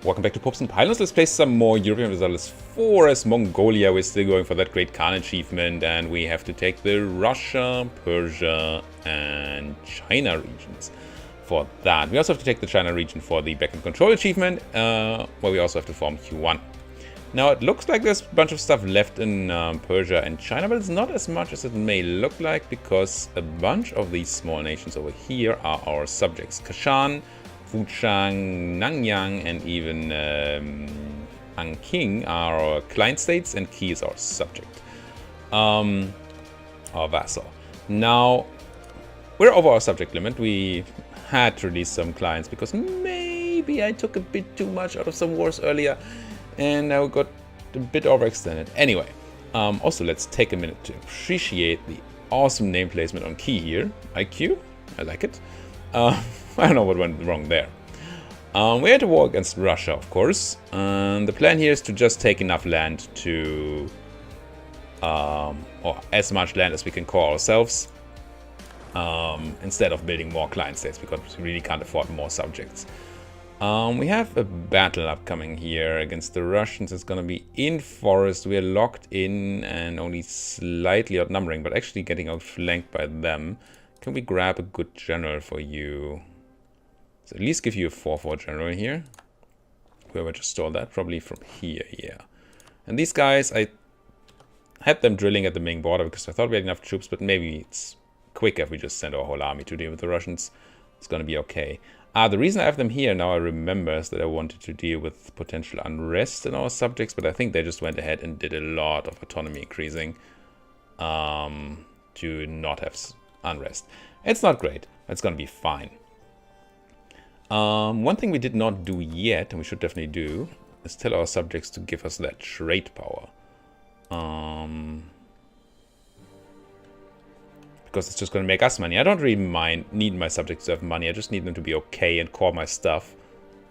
Welcome back to Popes and Pylons. Let's play some more Europa Universalis IV as Mongolia. We're still going for that Great Khan achievement, and we have to take the Russia, Persia, and China regions for that. We also have to take the China region for the back and control achievement, where we also have to form Q1. Now, it looks like there's a bunch of stuff left in Persia and China, but it's not as much as it may look like, because a bunch of these small nations over here are our subjects. Kashan, Wuchang, Nanyang, and even Anqing are our client states, and Qi is our subject, our vassal. Now, we're over our subject limit. We had to release some clients because maybe I took a bit too much out of some wars earlier, and I got a bit overextended. Anyway, also let's take a minute to appreciate the awesome name placement on Qi here. IQ, I like it. I don't know what went wrong there. We had to war against Russia, of course. The plan here is to just take enough land to... or as much land as we can call ourselves. Instead of building more client states, because we really can't afford more subjects. We have a battle upcoming here against the Russians. It's going to be in forest. We are locked in and only slightly outnumbering, but actually getting outflanked by them. Can we grab a good general for you? So at least give you a 4-4 general here. Whoever just stole that, probably from here, yeah. And these guys, I had them drilling at the Ming border because I thought we had enough troops, but maybe it's quicker if we just send our whole army to deal with the Russians. It's going to be okay. The reason I have them here, now I remember, is that I wanted to deal with potential unrest in our subjects, but I think they just went ahead and did a lot of autonomy increasing to not have unrest. It's not great. It's going to be fine. One thing we did not do yet, and we should definitely do, is tell our subjects to give us that trade power. Because it's just going to make us money. I don't really need my subjects to have money. I just need them to be okay and core my stuff.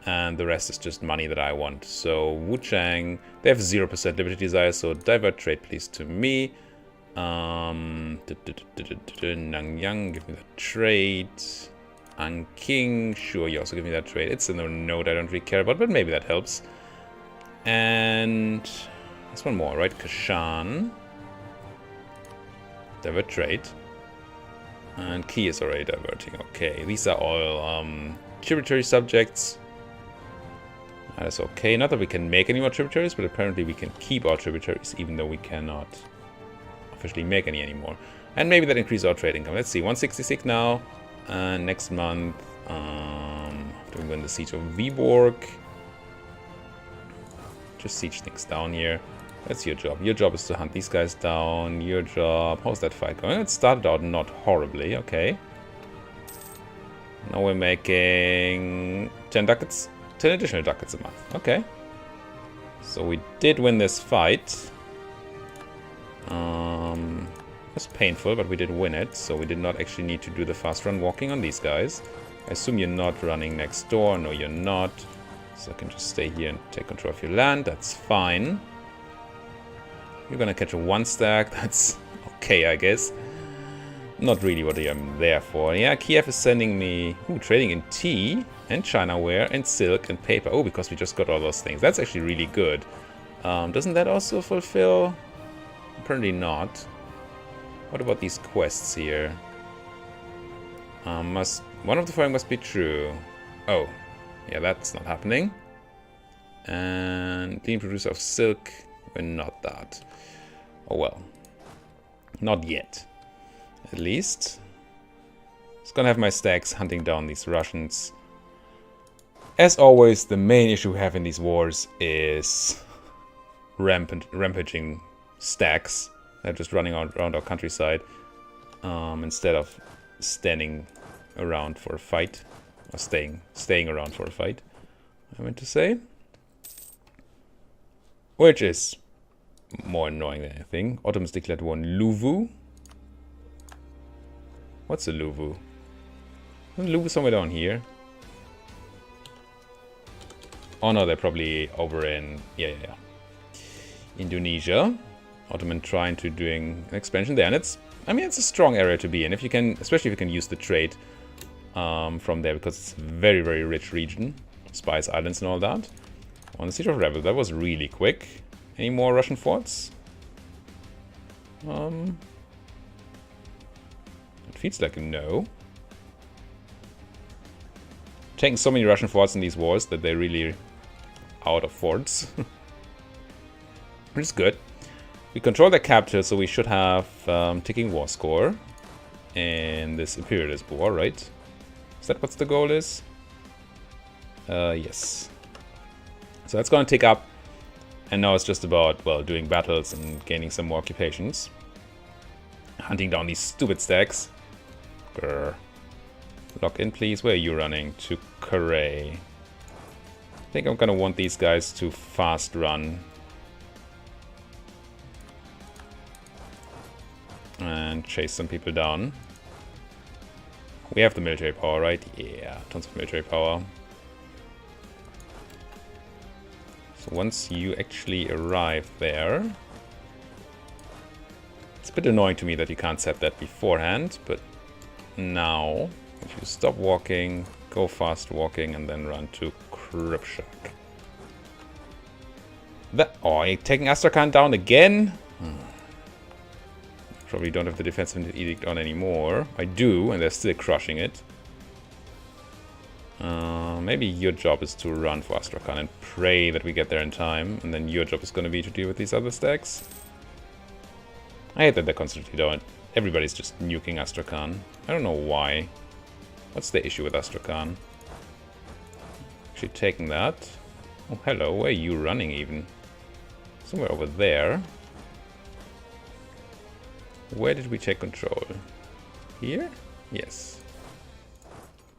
And the rest is just money that I want. So Wuchang, they have 0% liberty desire, so divert trade please to me. Nanyang, give me that trade. Anqing, sure, you also give me that trade. It's a node I don't really care about, but maybe that helps. And there's one more, right? Kashan. Divert trade. And Qi is already diverting. Okay, these are all tributary subjects. That is okay. Not that we can make any more tributaries, but apparently we can keep our tributaries, even though we cannot officially make any anymore. And maybe that increases our trade income. Let's see, 166 now. Next month, after we win the siege of Viborg, just siege things down here. That's your job. Your job is to hunt these guys down. Your job, how's that fight going? It started out not horribly, okay. Now we're making 10 ducats, 10 additional ducats a month, okay. So we did win this fight. It was painful, but we did win it, so we did not actually need to do the fast run walking on these guys. I assume you're not running next door. No, you're not. So I can just stay here and take control of your land. That's fine. You're gonna catch a 1-stack. That's okay, I guess. Not really what I'm there for. Yeah, Kiev is sending me... Ooh, trading in tea and China ware and silk and paper. Oh, because we just got all those things. That's actually really good. Doesn't that also fulfill? Apparently not. What about these quests here? One of the following must be true. Oh, yeah, that's not happening. And leading producer of silk, we're not that. Oh well, not yet, at least. Just gonna have my stacks hunting down these Russians. As always, the main issue we have in these wars is rampaging stacks. They're just running around our countryside instead of standing around for a fight, or staying around for a fight, I meant to say, which is more annoying than anything. Ottomans declared war on Luvu. What's a Luvu? Isn't Luvu somewhere down here? Oh no, they're probably over in yeah. Indonesia. Ottoman trying to doing an expansion there, and it's a strong area to be in if you can, especially if you can use the trade from there, because it's a very, very rich region, Spice Islands and all that. On the Siege of Rebel, that was really quick. Any more Russian forts? It feels like a no. Taking so many Russian forts in these wars that they're really out of forts. Which is good. We control the capital, so we should have ticking war score in this imperialist war, right? Is that what the goal is? Yes. So that's going to tick up. And now it's just about, well, doing battles and gaining some more occupations. Hunting down these stupid stacks. Grr. Lock in, please. Where are you running? To Corray. I think I'm going to want these guys to fast run. And chase some people down. We have the military power, right? Yeah, tons of military power. So once you actually arrive there... It's a bit annoying to me that you can't set that beforehand, but now, if you stop walking, go fast walking, and then run to Kripshak. Oh, you're taking Astrakhan down again? Probably don't have the defensive edict on anymore. I do, and they're still crushing it. Maybe your job is to run for Astrakhan and pray that we get there in time, and then your job is going to be to deal with these other stacks. I hate that they're constantly doing it. Everybody's just nuking Astrakhan. I don't know why. What's the issue with Astrakhan? Actually taking that. Oh, hello. Where are you running even? Somewhere over there. Where did we take control? Here? Yes.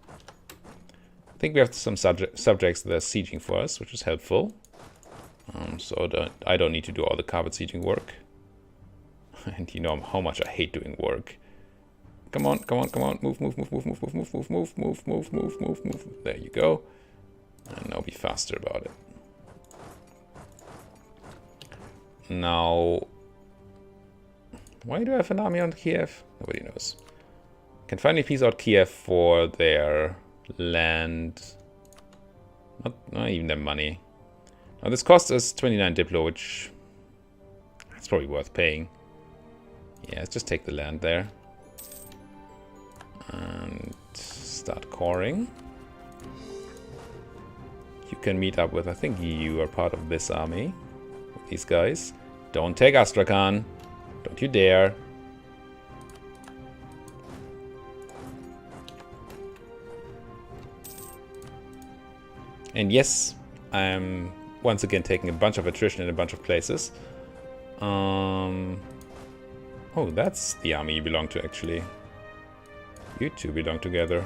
I think we have some subjects that are sieging for us, which is helpful. So I don't need to do all the carpet sieging work. And you know how much I hate doing work. Come on, come on, come on. Move, move, move, move, move, move, move, move, move, move, move, move, move, move. There you go. And now be faster about it. Now, why do I have an army on Kiev? Nobody knows. Can finally piece out Kiev for their land. Not even their money. Now this costs us 29 Diplo, which that's probably worth paying. Yeah, let's just take the land there. And start coring. You can meet up with, I think you are part of this army. With these guys. Don't take Astrakhan. Don't you dare. And yes, I'm once again taking a bunch of attrition in a bunch of places. Oh, that's the army you belong to, actually. You two belong together.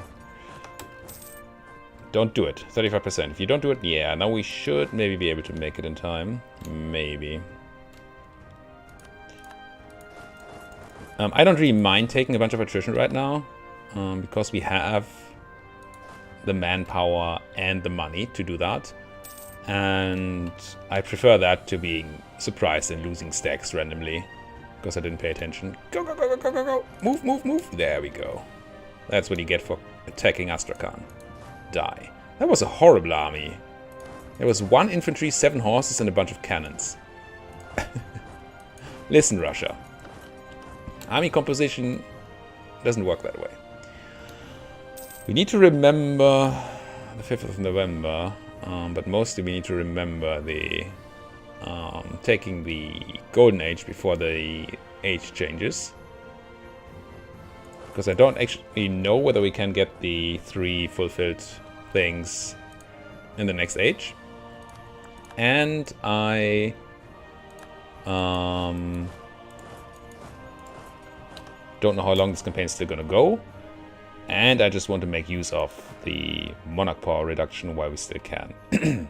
Don't do it. 35%. If you don't do it, yeah, now we should maybe be able to make it in time. Maybe. I don't really mind taking a bunch of attrition right now. Because we have the manpower and the money to do that. And I prefer that to being surprised and losing stacks randomly. Because I didn't pay attention. Go, go, go, go, go, go, go. Move, move, move. There we go. That's what you get for attacking Astrakhan. Die. That was a horrible army. There was 1 infantry, 7 horses, and a bunch of cannons. Listen, Russia. Army composition doesn't work that way. We need to remember the 5th of November, but mostly we need to remember the taking the Golden Age before the age changes. Because I don't actually know whether we can get the 3 fulfilled things in the next age. And I don't know how long this campaign is still going to go. And I just want to make use of the monarch power reduction while we still can. I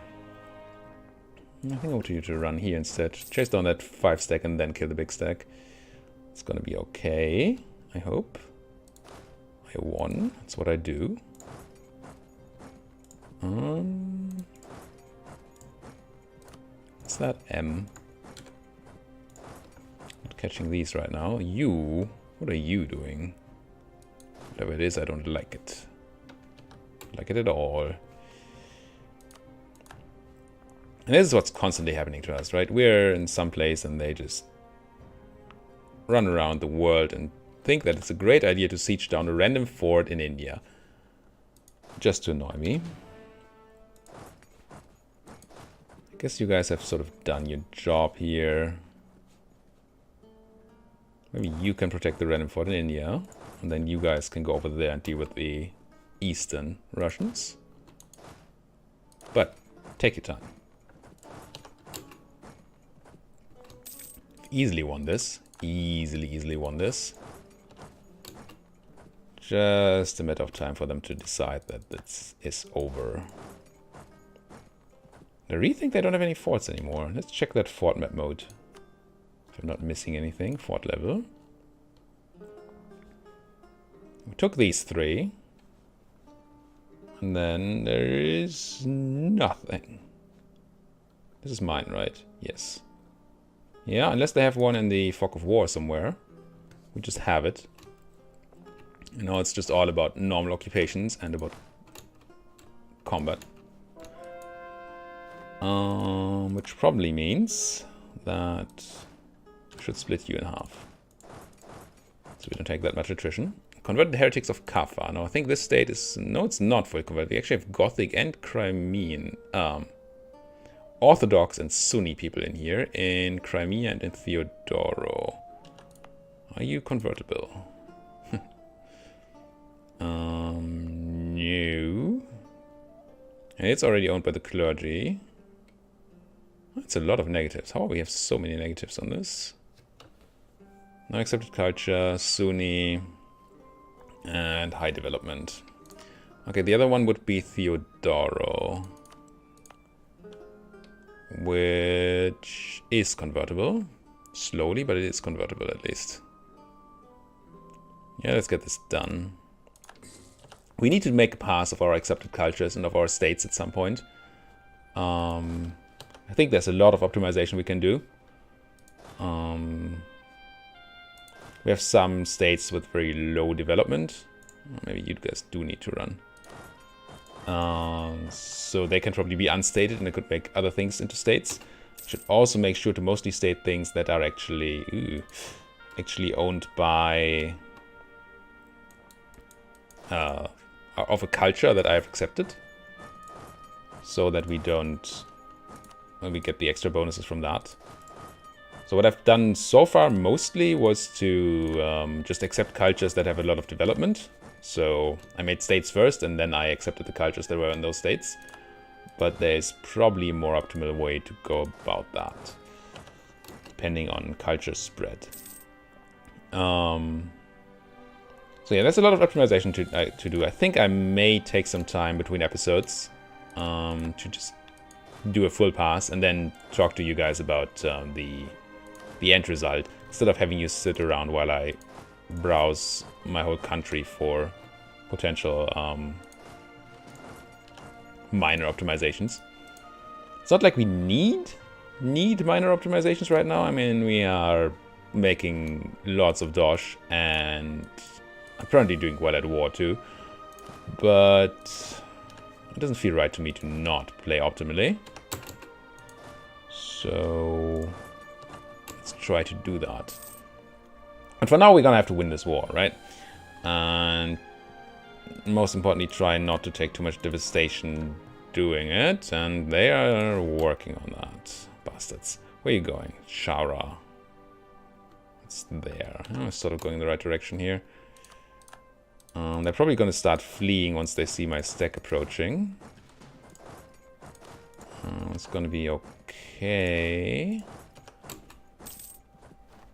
think I want you to run here instead. Chase down that 5 stack and then kill the big stack. It's going to be okay, I hope. I won. That's what I do. What's that M? Not catching these right now. You, what are you doing? Whatever it is, I don't like it. Don't like it at all. And this is what's constantly happening to us, right? We're in some place and they just run around the world and think that it's a great idea to siege down a random fort in India. Just to annoy me. I guess you guys have sort of done your job here. Maybe you can protect the random fort in India. And then you guys can go over there and deal with the Eastern Russians. But take your time. Easily won this. Easily won this. Just a matter of time for them to decide that this is over. I really think they don't have any forts anymore. Let's check that fort map mode. If I'm not missing anything. Fort level. We took these 3. And then there is nothing. This is mine, right? Yes. Yeah, unless they have one in the Fog of War somewhere. We just have it. You know, it's just all about normal occupations and about combat. Which probably means that we should split you in half. So we don't take that much attrition. Converted heretics of Kaffa. Now I think this state is... No, it's not fully converted. We actually have Gothic and Crimean... Orthodox and Sunni people in here. In Crimea and in Theodoro. Are you convertible? No. And it's already owned by the clergy. That's a lot of negatives. How do we have so many negatives on this? No accepted culture, Sunni, and high development. Okay, the other one would be Theodoro, which is convertible. Slowly, but it is convertible at least. Yeah, let's get this done. We need to make a pass of our accepted cultures and of our states at some point. I think there's a lot of optimization we can do. We have some states with very low development. Maybe you guys do need to run. So they can probably be unstated and I could make other things into states. Should also make sure to mostly state things that are actually owned by of a culture that I have accepted, so that we don't we get the extra bonuses from that. So what I've done so far mostly was to just accept cultures that have a lot of development. So I made states first and then I accepted the cultures that were in those states. But there's probably a more optimal way to go about that, depending on culture spread. So yeah, there's a lot of optimization to do. I think I may take some time between episodes to just do a full pass and then talk to you guys about the end result, instead of having you sit around while I browse my whole country for potential minor optimizations. It's not like we need minor optimizations right now. I mean, we are making lots of dosh and apparently doing well at war too, but it doesn't feel right to me to not play optimally. So let's try to do that. And for now, we're gonna have to win this war, right? And most importantly, try not to take too much devastation doing it. And they are working on that. Bastards. Where are you going? Shara. It's there. I'm sort of going in the right direction here. They're probably going to start fleeing once they see my stack approaching. It's going to be okay.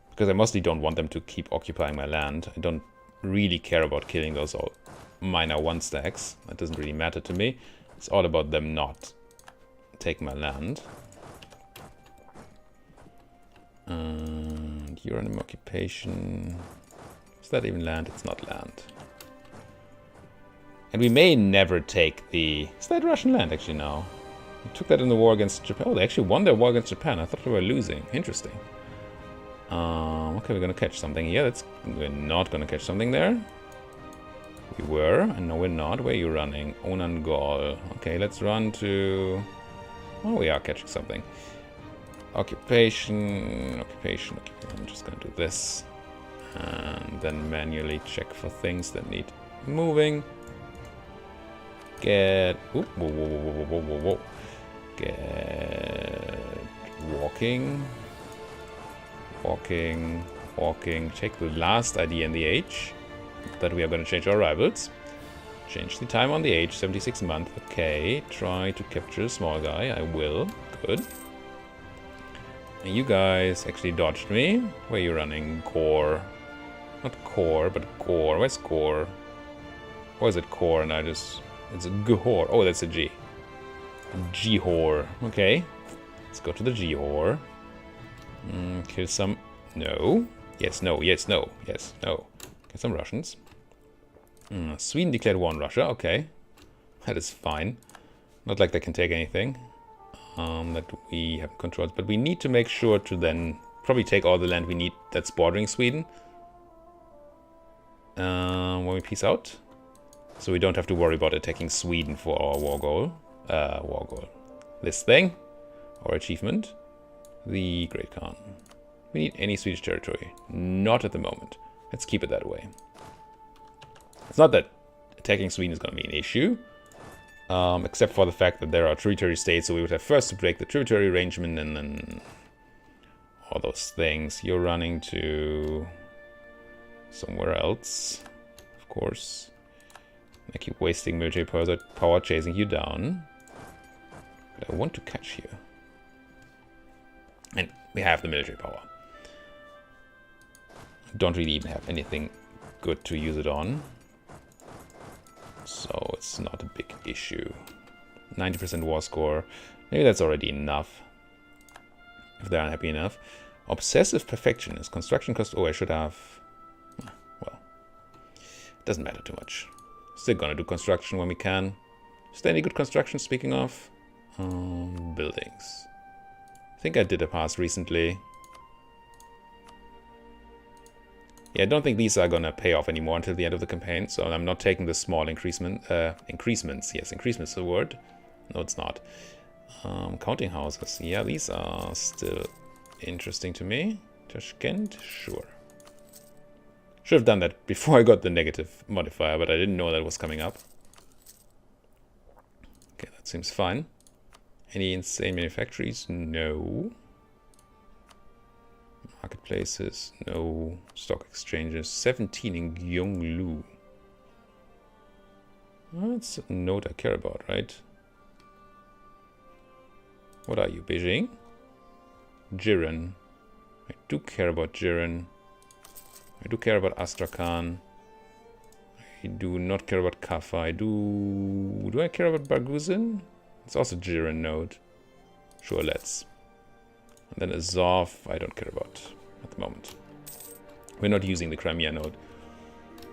Because I mostly don't want them to keep occupying my land. I don't really care about killing those minor 1 stacks. That doesn't really matter to me. It's all about them not taking my land. And you're an occupation. Is that even land? It's not land. And we may never take the... Is that Russian land actually now? We took that in the war against Japan. Oh, they actually won their war against Japan. I thought they were losing. Interesting. Okay, we're gonna catch something here. We're not gonna catch something there. We were, and no we're not. Where are you running? Onangol. Okay, let's run to Oh, we are catching something. Occupation. I'm just gonna do this. And then manually check for things that need moving. Get... Ooh, whoa. Get... Walking. Check the last ID and the age. That we are going to change our rivals. Change the time on the age, 76 month. Okay, try to capture a small guy. I will. Good. And you guys actually dodged me. Where are you running? Core. Not core, but core. Where's core? Or is it core and I just... It's a G-hor. Oh, that's a G. G-hor. Okay. Let's go to the G-hor. Kill some... No. Yes, no. Yes, no. Yes, no. Get some Russians. Sweden declared war on Russia. Okay. That is fine. Not like they can take anything that we have controlled. But we need to make sure to then probably take all the land we need that's bordering Sweden. When we peace out. So we don't have to worry about attacking Sweden for our war goal. This thing. Our achievement. The Great Khan. We need any Swedish territory. Not at the moment. Let's keep it that way. It's not that attacking Sweden is going to be an issue. Except for the fact that there are tributary states, so we would have first to break the tributary arrangement and then all those things. You're running to somewhere else, of course. I keep wasting military power chasing you down. But I want to catch you. And we have the military power. Don't really even have anything good to use it on. So it's not a big issue. 90% war score. Maybe that's already enough. If they're unhappy enough. Obsessive perfectionist. Construction cost. Oh, I should have... Well, it doesn't matter too much. Still gonna do construction when we can. Is there any good construction speaking of? Buildings. I think I did a pass recently. Yeah, I don't think these are gonna pay off anymore until the end of the campaign, so I'm not taking the small increasement. Increasements. Yes, increasements is the word. No, it's not. Counting houses. Yeah, these are still interesting to me. Tashkent, sure. Should have done that before I got the negative modifier, but I didn't know that was coming up. Okay, that seems fine. Any insane manufactories? No. Marketplaces? No. Stock exchanges? 17 in Gyeonglu. Well, that's a note I care about, right? What are you, Beijing? Jiren. I do care about Jiren. I do care about Astrakhan. I do not care about Kaffa. Do I care about Barguzin? It's also Jiren node. Sure, let's. And then Azov, I don't care about at the moment. We're not using the Crimea node.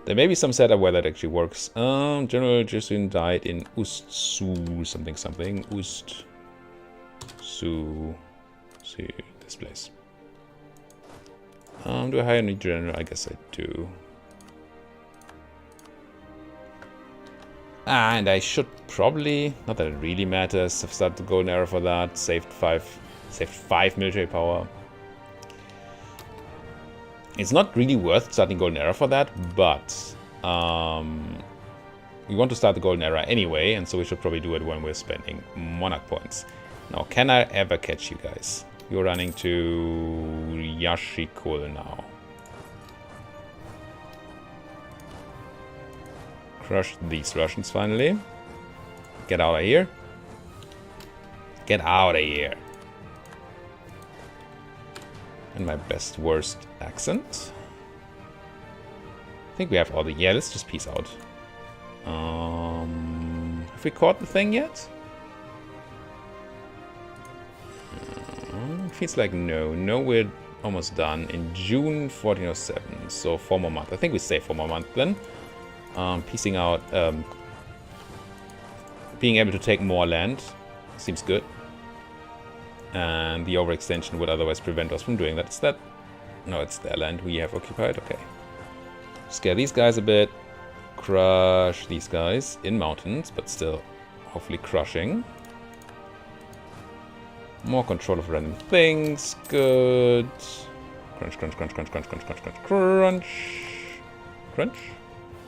There may be some setup where that actually works. General Jesuin died in Ust-Su something. Ust-Su. See this place. Do I hire a new general? I guess I do. And I should probably, not that it really matters, have started the golden era for that. Saved five military power. It's not really worth starting golden era for that, but we want to start the golden era anyway, and so we should probably do it when we're spending monarch points. Now, can I ever catch you guys? You're running to Yashikul now. Crush these Russians finally. Get out of here. Get out of here. In my best worst accent. I think we have all the... Yeah, let's just peace out. Have we caught the thing yet? Feels like no. No, we're almost done. In June 1407. So 4 more months. I think we say 4 more months then. Piecing out. Being able to take more land. Seems good. And the overextension would otherwise prevent us from doing that. Is that... No, it's their land we have occupied. Okay. Scare these guys a bit. Crush these guys in mountains, but still hopefully crushing. More control of random things. Good. Crunch, crunch, crunch, crunch, crunch, crunch, crunch, crunch, crunch. Crunch?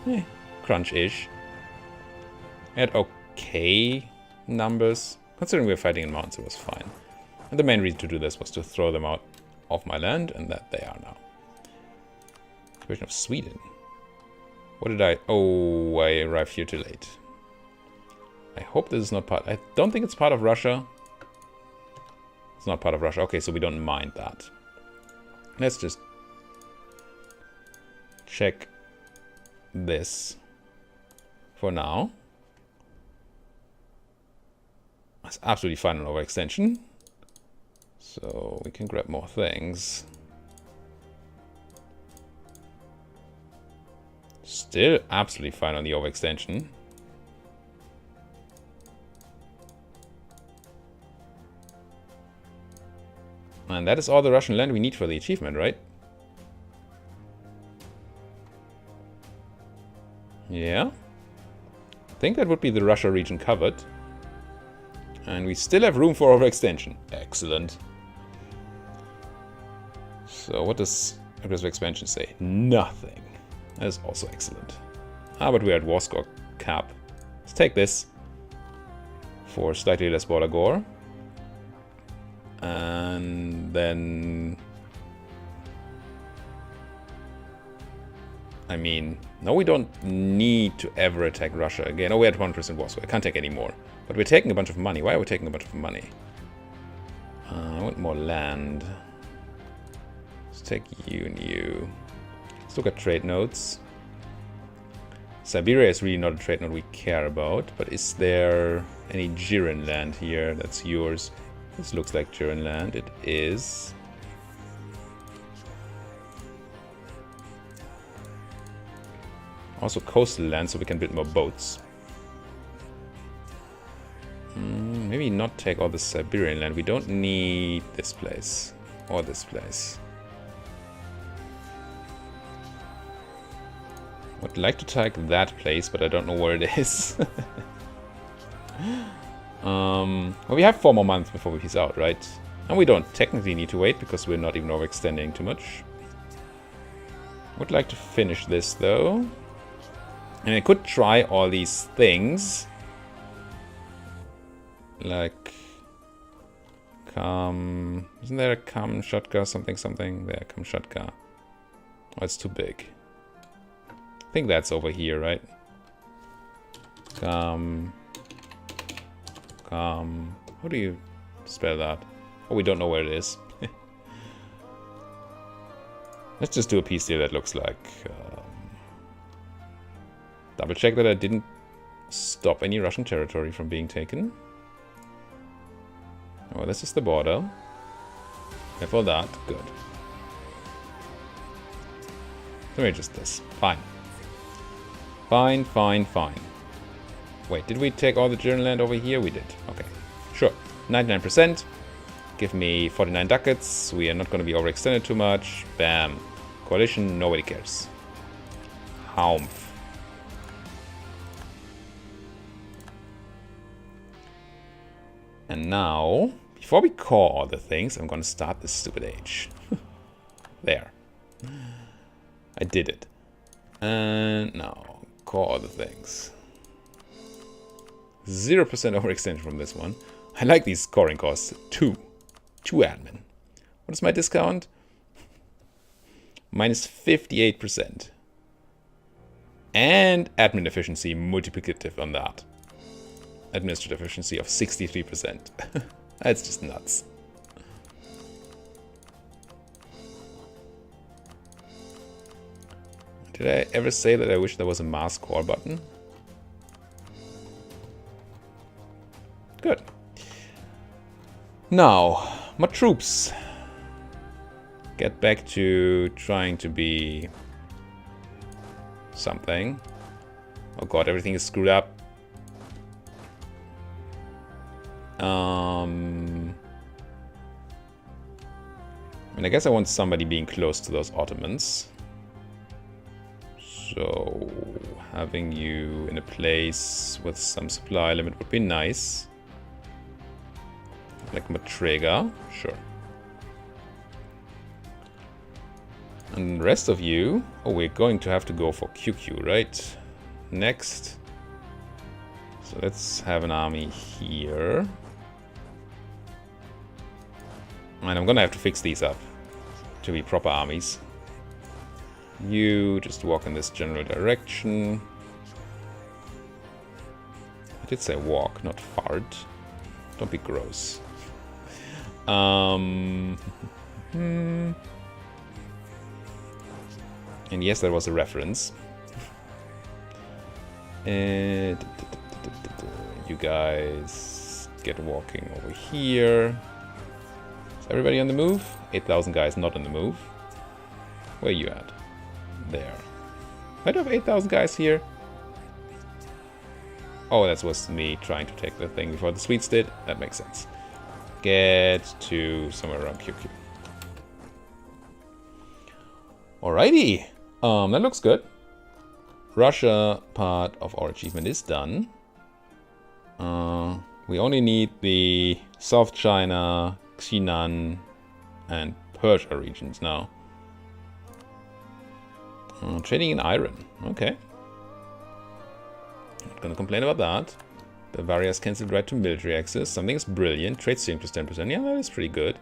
Eh, crunch-ish. At okay numbers. Considering we were fighting in mountains, it was fine. And the main reason to do this was to throw them out of my land, and that they are now. Invasion of Sweden. What did I... Oh, I arrived here too late. I hope this is not part... I don't think it's part of Russia. It's not part of Russia. Okay, so we don't mind that. Let's just check this for now. That's absolutely fine on overextension. So we can grab more things. Still absolutely fine on the overextension. And that is all the Russian land we need for the achievement, right? Yeah. I think that would be the Russia region covered. And we still have room for overextension. Excellent. So what does aggressive expansion say? Nothing. That is also excellent. Ah, but we're at war score cap. Let's take this for slightly less border gore. And then... I mean, no, we don't need to ever attack Russia again. Oh, we're at 1% war score. I can't take any more. But we're taking a bunch of money. Why are we taking a bunch of money? I want more land. Let's take you and you. Let's look at trade nodes. Siberia is really not a trade node we care about. But is there any Jiren land here that's yours? This looks like Jiren land. It is. Also coastal land, so we can build more boats. Maybe not take all the Siberian land. We don't need this place. Or this place. Would like to take that place, but I don't know where it is. Well, we have 4 more months before we peace out, right? And we don't technically need to wait, because we're not even overextending too much. Would like to finish this, though. And I could try all these things. Like... Isn't there a Kamchatka something? There, Kamchatka. Oh, it's too big. I think that's over here, right? How do you spell that? Oh, we don't know where it is. Let's just do a piece here that looks like... double check that I didn't stop any Russian territory from being taken. Oh, this is the border. Careful that. Good. So maybe just this. Fine. Fine, fine, fine. Wait, did we take all the German land over here? We did. Okay. Sure. 99%. Give me 49 ducats. We are not going to be overextended too much. Bam. Coalition, nobody cares. Haumph. And now, before we core all the things, I'm going to start this stupid age. There. I did it. And now, core all the things. 0% overextension from this one. I like these scoring costs. 2 admin. What is my discount? Minus 58%. And admin efficiency multiplicative on that. Administrative efficiency of 63%. That's just nuts. Did I ever say that I wish there was a mass core button? Good. Now, more troops. Get back to trying to be something. Oh god, everything is screwed up. I mean, I guess I want somebody being close to those Ottomans. So, having you in a place with some supply limit would be nice. Like Matrega, sure. And the rest of you... Oh, we're going to have to go for QQ, right? Next. So let's have an army here. And I'm gonna have to fix these up to be proper armies. You just walk in this general direction. I did say walk, not fart. Don't be gross. And yes, that was a reference. And you guys get walking over here. Is everybody on the move? 8,000 guys not on the move. Where are you at? There. I do have 8,000 guys here. Oh, that was me trying to take the thing before the Swedes did. That makes sense. Get to somewhere around QQ. Alrighty. That looks good. Russia part of our achievement is done. We only need the South China, Xinan, and Persia regions now. Trading in iron. Okay. Not gonna complain about that. Bavaria's cancelled right to military access. Something is brilliant. Trade steering plus 10%. Yeah, that is pretty good.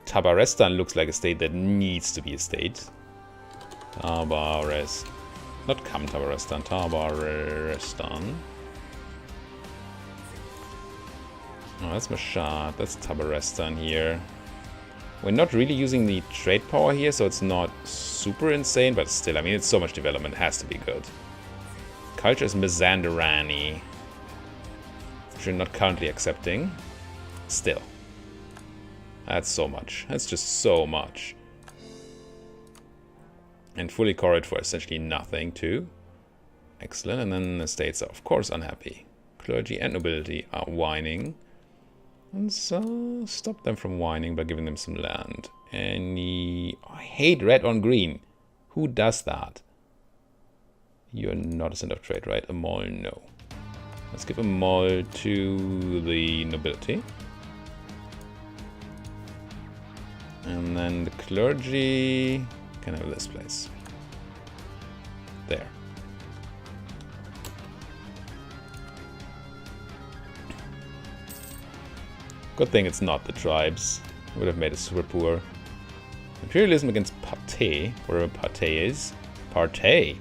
Tabarestan looks like a state that needs to be a state. Tabarestan. Not Tabarestan. Tabarestan. Oh, that's Mashhad. That's Tabarestan here. We're not really using the trade power here, so it's not super insane, but still, I mean, it's so much development. It has to be good. Culture is Mazandarani, which we're not currently accepting. Still. That's so much. That's just so much. And fully corrid for essentially nothing, too. Excellent. And then the states are, of course, unhappy. Clergy and nobility are whining. And so stop them from whining by giving them some land. I hate red on green. Who does that? You're not a center of trade, right? A mall, no. Let's give a mall to the nobility. And then the clergy can have this place. There. Good thing it's not the tribes. Would have made it super poor. Imperialism against Partey, wherever Partey is. Partey.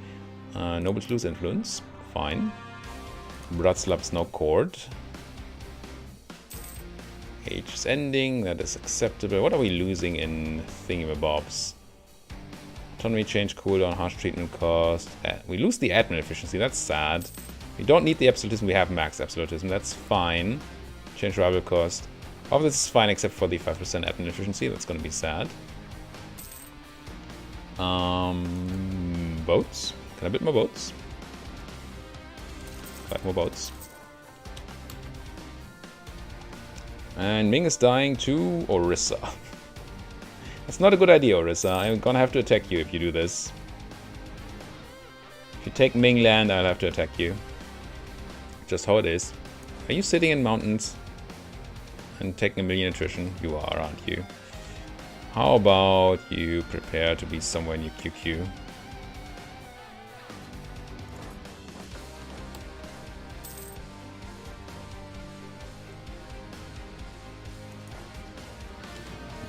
Nobles lose influence. Fine. Bratslav is now court. Age is ending. That is acceptable. What are we losing in thingamabobs? Autonomy change cooldown, harsh treatment cost. We lose the admin efficiency. That's sad. We don't need the absolutism. We have max absolutism. That's fine. Change rival cost. All of this is fine except for the 5% admin efficiency. That's going to be sad. Boats. Can I build more boats? 5 more boats. And Ming is dying to Orissa. That's not a good idea, Orissa. I'm gonna have to attack you if you do this. If you take Ming land, I'll have to attack you. Just how it is. Are you sitting in mountains and taking 1,000,000 attrition? You are, aren't you? How about you prepare to be somewhere near QQ?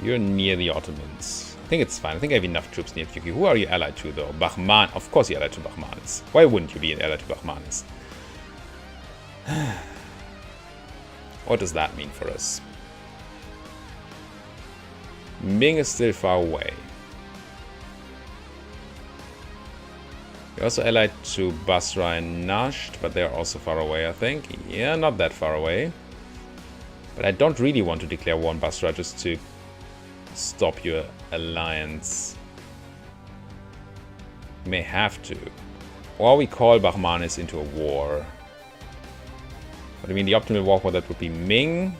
You're near the Ottomans. I think it's fine. I think I have enough troops near QQ. Who are you allied to, though? Bahman. Of course you're allied to Bahmanis. Why wouldn't you be allied to Bahmanis? What does that mean for us? Ming is still far away. We're also allied to Basra and Nasht, but they're also far away, I think. Yeah, not that far away. But I don't really want to declare war on Basra just to stop your alliance. We may have to. Or we call Bahmanis into a war. But I mean, the optimal war for that would be Ming.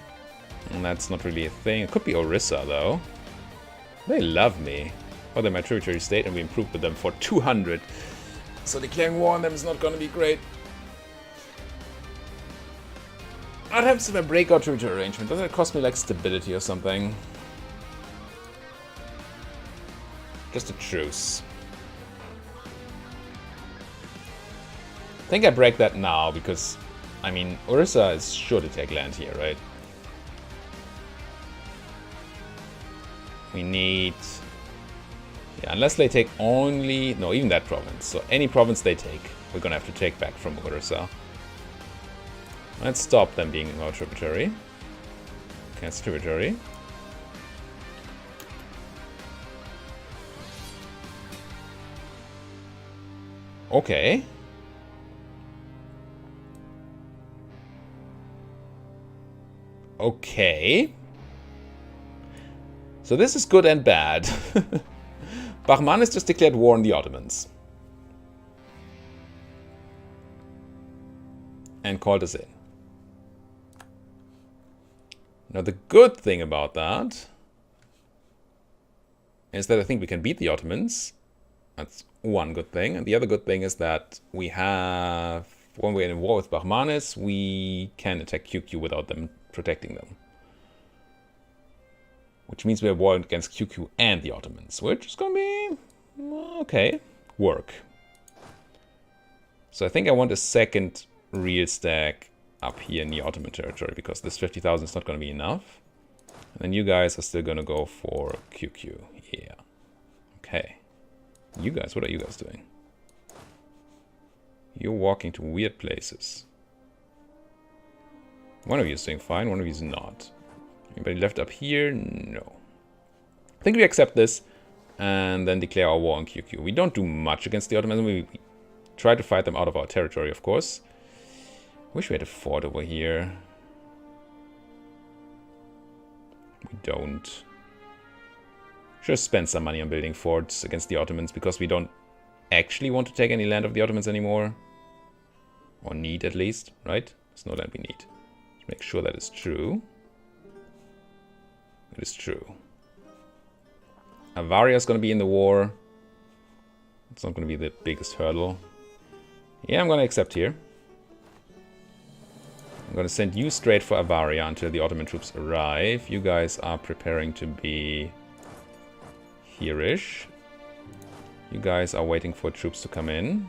And that's not really a thing. It could be Orissa, though. They love me. Oh, they're my tributary state, and we improved with them for 200. So declaring war on them is not going to be great. I'd have some breakout territory arrangement. Doesn't it cost me like stability or something? Just a truce. I think I break that now because, I mean, Orissa is sure to take land here, right? We need... Yeah, unless they take only... No, even that province. So any province they take, we're gonna have to take back from Orissa. Let's stop them being in our tributary. Okay, it's tributary. Okay. Okay. So this is good and bad. Bahmanis just declared war on the Ottomans. And called us in. Now the good thing about that is that I think we can beat the Ottomans. That's one good thing. And the other good thing is that we have, when we're in war with Bahmanis, we can attack QQ without them protecting them. Which means we're war against QQ and the Ottomans, which is going to be, okay, work. So I think I want a second real stack up here in the Ottoman territory, because this 50,000 is not going to be enough. And then you guys are still going to go for QQ. Yeah. Okay. You guys, what are you guys doing? You're walking to weird places. One of you is doing fine, one of you is not. Anybody left up here? No. I think we accept this and then declare our war on QQ. We don't do much against the Ottomans. We try to fight them out of our territory, of course. Wish we had a fort over here. We don't. Should spend some money on building forts against the Ottomans because we don't actually want to take any land of the Ottomans anymore. Or need, at least, right? There's no land we need. Let's make sure that is true. It is true. Avaria is going to be in the war. It's not going to be the biggest hurdle. Yeah, I'm going to accept here. I'm going to send you straight for Avaria until the Ottoman troops arrive. You guys are preparing to be here-ish. You guys are waiting for troops to come in.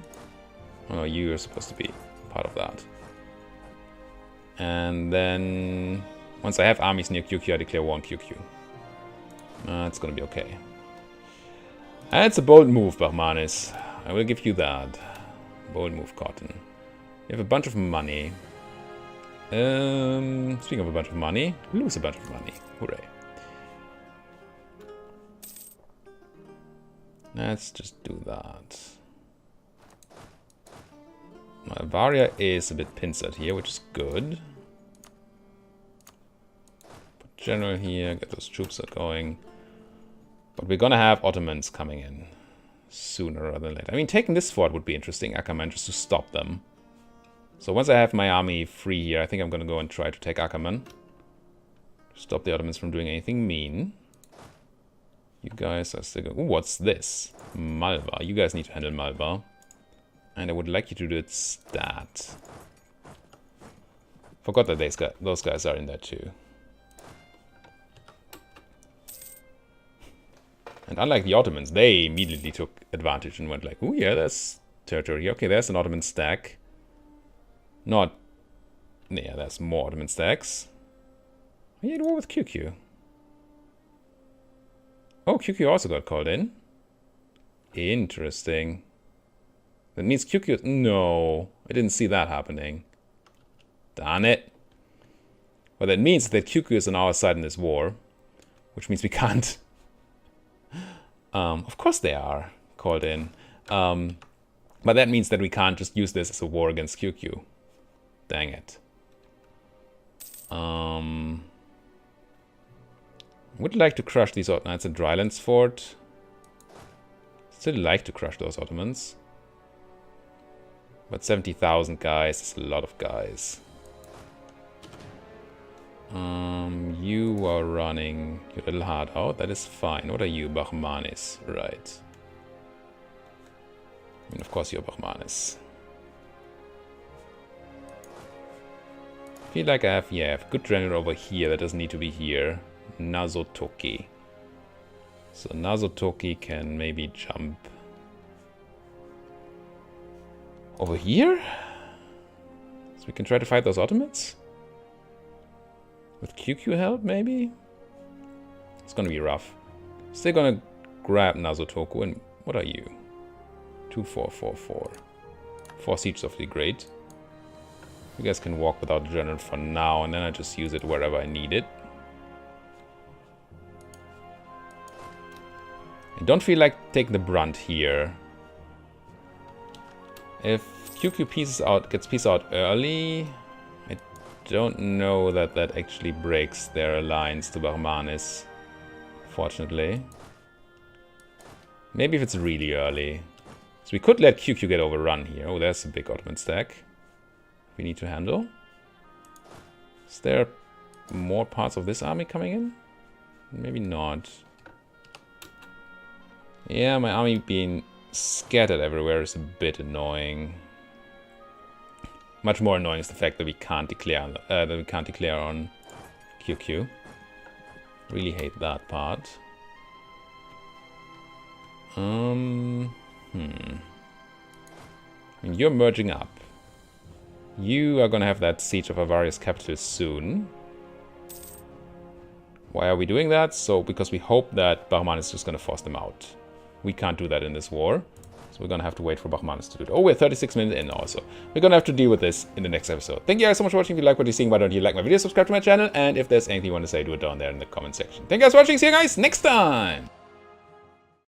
Oh no, you are supposed to be part of that. And then once I have armies near QQ, I declare war on QQ. It's going to be okay. And it's a bold move, Bahmanis. I will give you that. Bold move, Cotton. You have a bunch of money. Speaking of a bunch of money, lose a bunch of money. Hooray. Let's just do that. My Avaria is a bit pincered here, which is good. Put general here, get those troops are going. But we're gonna have Ottomans coming in sooner rather than later. I mean, taking this fort would be interesting, Ackermann, just to stop them. So once I have my army free here, I think I'm gonna go and try to take Ackermann. Stop the Ottomans from doing anything mean. You guys are still going... Ooh, what's this? Malva. You guys need to handle Malva. And I would like you to do it stat. Forgot that those guys are in there too. And unlike the Ottomans, they immediately took advantage and went like, oh yeah, there's territory. Okay, there's an Ottoman stack. Not... Yeah, there's more Ottoman stacks. Are you at war with QQ? Oh, QQ also got called in. Interesting. That means QQ... No, I didn't see that happening. Darn it. Well, that means that QQ is on our side in this war. Which means we can't... of course they are called in. But that means that we can't just use this as a war against QQ. Dang it. Would like to crush these Ottomans. It's a Drylands fort. Still like to crush those Ottomans. But 70,000 guys is a lot of guys. You are running your little hard out. That is fine. What are you? Bahmanis. Right. And of course you're Bahmanis. feel like I have, yeah, good general over here. That doesn't need to be here. Nazotoki. So Nazotoki can maybe jump over here. So we can try to fight those Ottomans. With QQ help, maybe? It's gonna be rough. Still gonna grab Nazotoku. And what are you? 2444. 4 Sieges of the Great. You guys can walk without the general for now, and then I just use it wherever I need it. I don't feel like taking the brunt here. If QQ gets pieced out early, I don't know that that actually breaks their alliance to Bahmanis, fortunately. Maybe if it's really early. So we could let QQ get overrun here. Oh, there's a big Ottoman stack we need to handle. Is there more parts of this army coming in? Maybe not. Yeah, my army being scattered everywhere is a bit annoying. Much more annoying is the fact that we can't declare on QQ. Really hate that part. I mean, you're merging up. You are gonna have that siege of Avaria's capital soon. Why are we doing that? So, because we hope that Bahman is just gonna force them out. We can't do that in this war. So we're gonna have to wait for Bahmanis to do it. Oh, we're 36 minutes in also. We're gonna have to deal with this in the next episode. Thank you guys so much for watching. If you like what you're seeing, why don't you like my video, subscribe to my channel, and if there's anything you want to say, do it down there in the comment section. Thank you guys for watching. See you guys next time!